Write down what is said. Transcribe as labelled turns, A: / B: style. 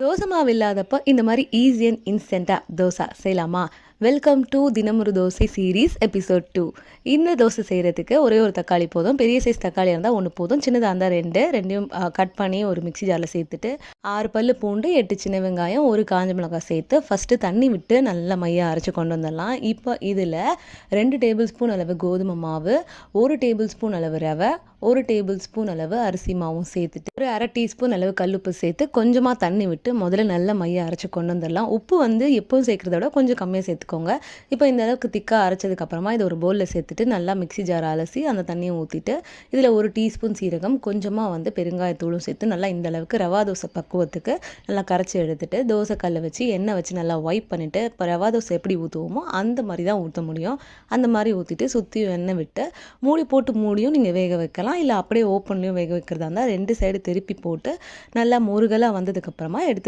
A: தோசை மாவு இல்லாதப்போ இந்த மாதிரி ஈஸி அண்ட் இன்ஸ்டண்ட்டாக தோசை செய்யலாமா? வெல்கம் டு தினமொரு தோசை சீரீஸ் எபிசோட் 2. இந்த தோசை செய்கிறதுக்கு ஒரே ஒரு தக்காளி போதும். பெரிய சைஸ் தக்காளி இருந்தால் ஒன்று போதும், சின்னதாக இருந்தால் ரெண்டையும் கட் பண்ணி ஒரு மிக்ஸி ஜாரில் சேர்த்துட்டு 6 பல்லு பூண்டு, 8 சின்ன வெங்காயம், ஒரு காஞ்ச மிளகாய் சேர்த்து ஃபஸ்ட்டு தண்ணி விட்டு நல்லா மையாக அரைச்சி கொண்டு வந்துடலாம். இப்போ இதில் 2 டேபிள் ஸ்பூன் அளவு கோதுமை மாவு, 1 டேபிள் ஸ்பூன் அளவு ரவை, 1 டேபிள் ஸ்பூன் அளவு அரிசி மாவும் சேர்த்துட்டு ஒரு அரை டீஸ்பூன் அளவு கல்லுப்பு சேர்த்து கொஞ்சமாக தண்ணி விட்டு முதல்ல நல்லா மைய அரைச்சி கொண்டு வந்துடலாம். உப்பு வந்து எப்போவும் சேர்க்குறத விட கொஞ்சம் கம்மியாக சேர்த்துக்கோங்க. இப்போ இந்த அளவுக்கு திக்காக அரைச்சதுக்கப்புறமா இதை ஒரு பவுலில் சேர்த்துட்டு நல்லா மிக்ஸி ஜார் அலசி அந்த தண்ணியை ஊற்றிட்டு இதில் 1 டீஸ்பூன் சீரகம், கொஞ்சமாக வந்து பெருங்காயத்தூளும் சேர்த்து நல்லா இந்த அளவுக்கு ரவா தோசை பக்குவத்துக்கு நல்லா கரைச்சி எடுத்துட்டு தோசை கல்லை வச்சு எண்ணெய் வச்சு நல்லா வைப் பண்ணிவிட்டு இப்போ ரவா தோசை எப்படி ஊற்றுவோமோ அந்த மாதிரி தான் ஊற்ற முடியும். அந்த மாதிரி ஊற்றிட்டு சுற்றியும் எண்ணெய் விட்டு மூடி போட்டு மூடியும் நீங்கள் வேக வைக்கலாம், இல்லை அப்படியே ஓப்பன்லேயும் வேக வைக்கிறதா இருந்தால் 2 சைடு திருப்பி போட்டு நல்லா முருகலாக வந்ததுக்கப்புறமா எடுத்து